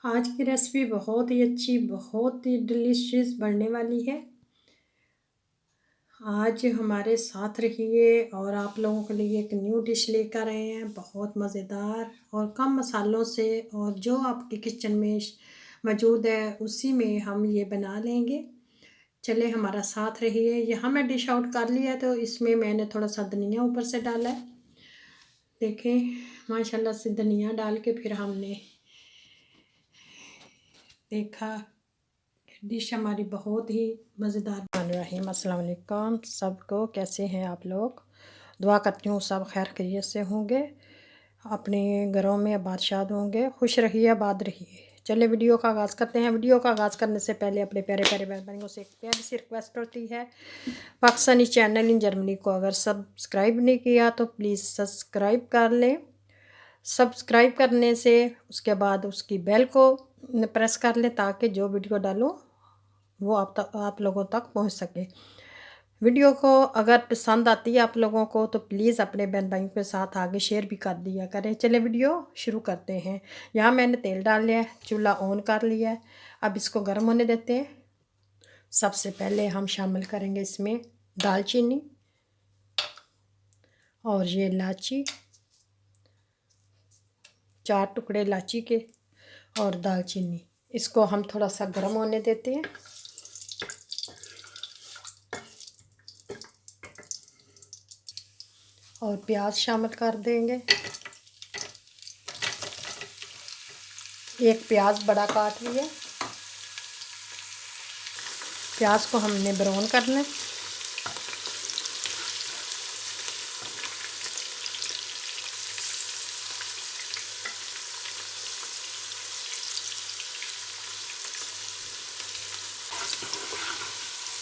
आज की रेसिपी बहुत ही अच्छी, बहुत ही डिलीशियस बनने वाली है। आज हमारे साथ रहिए और आप लोगों के लिए एक न्यू डिश लेकर आए हैं, बहुत मज़ेदार और कम मसालों से, और जो आपके किचन में मौजूद है उसी में हम ये बना लेंगे। चले हमारा साथ रहिए। यहाँ मैं डिश आउट कर लिया है, तो इसमें मैंने थोड़ा सा धनिया ऊपर से डाला है। देखें, माशाल्लाह से धनिया डाल के फिर हमने देखा डिश हमारी बहुत ही मज़ेदार बन रही। अस्सलाम वालेकुम सबको, कैसे हैं आप लोग? दुआ करती हूँ सब खैर खैरियत से होंगे, अपने घरों में बादशाह होंगे, खुश रहिए आबाद रहिए। चलिए वीडियो का आगाज़ करते हैं। वीडियो का आगाज़ करने से पहले अपने प्यारे प्यारे बहन भाइयों से एक प्यारी सी रिक्वेस्ट होती है, पाकिस्तानी चैनल इन जर्मनी को अगर सब्सक्राइब नहीं किया तो प्लीज़ सब्सक्राइब कर लें। सब्सक्राइब करने से उसके बाद उसकी बेल को प्रेस कर लें ताकि जो वीडियो डालूँ वो आप लोगों तक पहुंच सके। वीडियो को अगर पसंद आती है आप लोगों को तो प्लीज़ अपने बहन भाइयों के साथ आगे शेयर भी कर दिया करें। चले वीडियो शुरू करते हैं। यहाँ मैंने तेल डाल लिया है, चूल्हा ऑन कर लिया है, अब इसको गर्म होने देते हैं। सबसे पहले हम शामिल करेंगे इसमें दालचीनी और ये इलायची, 4 टुकड़े इलायची के और दालचीनी। इसको हम थोड़ा सा गर्म होने देते हैं। और प्याज शामिल कर देंगे। एक प्याज बड़ा काट लिया। प्याज को हमने ब्राउन करना है।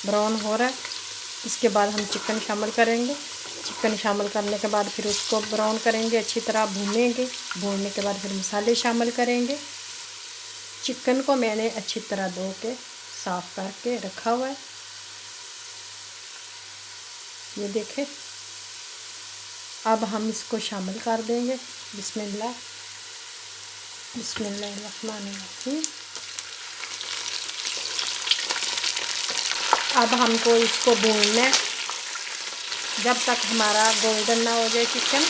ब्राउन हो रहा है, इसके बाद हम चिकन शामिल करेंगे। चिकन शामिल करने के बाद फिर उसको ब्राउन करेंगे, अच्छी तरह भूनेंगे। भूनने के बाद फिर मसाले शामिल करेंगे। चिकन को मैंने अच्छी तरह धो के साफ़ करके रखा हुआ है, ये देखें। अब हम इसको शामिल कर देंगे। बिस्मिल्लाह बिस्मिल्लाहिर्रहमानिर्रहीम। अब हमको इसको भूनना है जब तक हमारा गोल्डन ना हो जाए चिकन,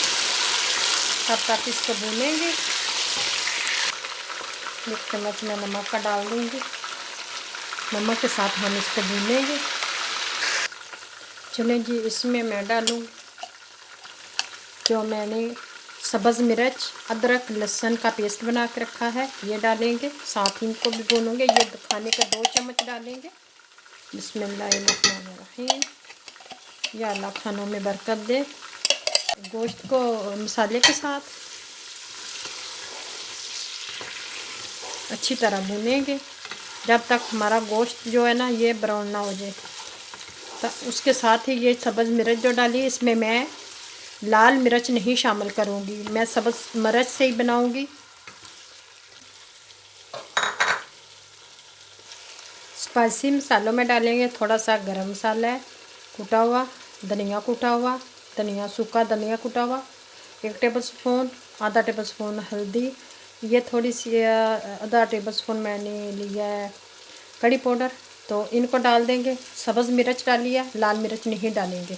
तब तक इसको भूनेंगे। 1 चम्मच मैं नमक का डाल दूँगी। नमक के साथ हम इसको भूनेंगे। चलें जी, इसमें मैं डालूँ जो मैंने सब्ज़ मिर्च, अदरक, लहसुन का पेस्ट बना के रखा है, ये डालेंगे। साथ ही इनको भी भूनूंगे। ये खाने के 2 चम्मच डालेंगे। बिस्मिल्लाहिर्रहमानिर्रहीम। या अल्लाह खानों में बरकत दे। गोश्त को मसाले के साथ अच्छी तरह भूनेंगे जब तक हमारा गोश्त जो है ना ये ब्राउन ना हो जाए। तो उसके साथ ही ये सब्ज़ मिर्च जो डाली, इसमें मैं लाल मिर्च नहीं शामिल करूँगी, मैं सब्ज़ मिर्च से ही बनाऊँगी। स्पाइसी मसालों में डालेंगे थोड़ा सा गरम मसाला है कूटा हुआ, धनिया कूटा हुआ, धनिया सूखा धनिया कूटा हुआ, 1 टेबल स्पून, आधा टेबल स्पून हल्दी, ये थोड़ी सी आधा टेबल स्पून मैंने लिया है कड़ी पाउडर, तो इनको डाल देंगे। सब्ज़ मिर्च डाली है, लाल मिर्च नहीं डालेंगे।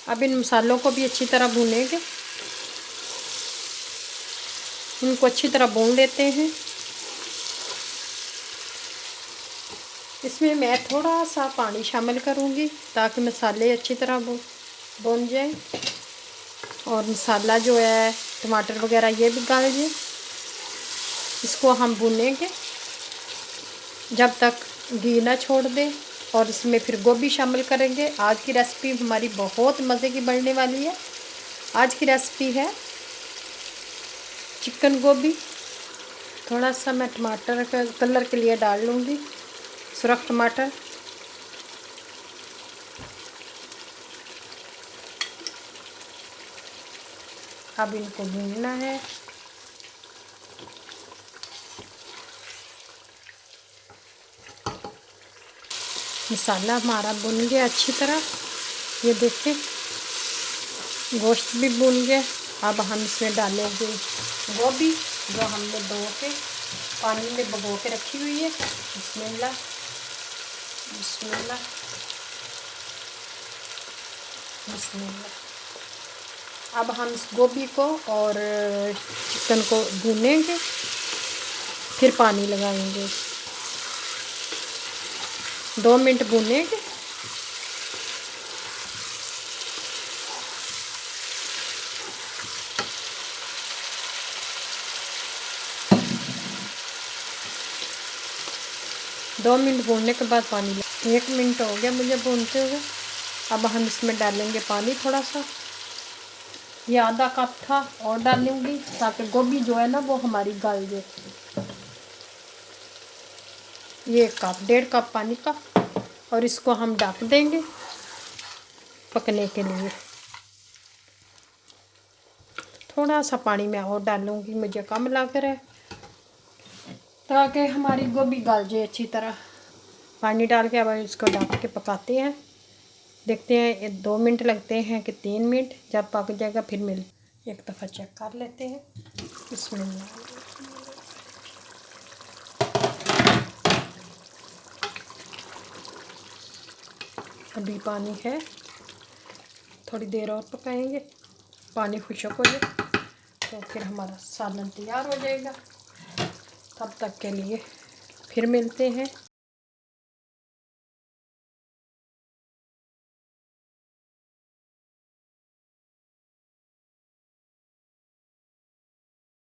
अब इन मसालों को भी अच्छी तरह भूनेंगे। इनको अच्छी तरह भून लेते हैं। इसमें मैं थोड़ा सा पानी शामिल करूँगी ताकि मसाले अच्छी तरह भून जाए और मसाला जो है टमाटर वगैरह ये भी गल जाए। इसको हम भूनेंगे जब तक घी ना छोड़ दे, और इसमें फिर गोभी शामिल करेंगे। आज की रेसिपी हमारी बहुत मज़े की बनने वाली है। आज की रेसिपी है चिकन गोभी। थोड़ा सा मैं टमाटर का कलर के लिए डाल लूँगी, सुरख टमाटर। अब इनको भूनना है। मसाला हमारा भुन गया अच्छी तरह, ये देखें गोश्त भी भुन गया। अब हम इसमें डालेंगे गोभी जो हमने पानी में भिगो के रखी हुई है। बिस्मिल्लाह बिस्मिल्लाह बिस्मिल्लाह। अब हम इस गोभी को और चिकन को भूनेंगे, फिर पानी लगाएंगे। 2 मिनट भूनेंगे। दो मिनट भूनने के बाद पानी 1 मिनट हो गया मुझे भूनते हुए। अब हम इसमें डालेंगे पानी थोड़ा सा। ये आधा कप था और डालूंगी ताकि गोभी जो है ना वो हमारी गल जाए। ये 1.5 कप पानी का, और इसको हम ढक देंगे पकने के लिए। थोड़ा सा पानी मैं और डालूंगी, मुझे कम लग रहा है, ताकि हमारी गोभी गल जाए अच्छी तरह। पानी डाल के अब इसको ढक के पकाते हैं। देखते हैं 2 मिनट लगते हैं कि 3 मिनट। जब पक जाएगा फिर एक दफ़ा चेक कर लेते हैं। बिस्मिल्लाह। अभी पानी है, थोड़ी देर और पकाएंगे। पानी खुशक हो जाए तो फिर हमारा सालन तैयार हो जाएगा। तब तक के लिए फिर मिलते हैं।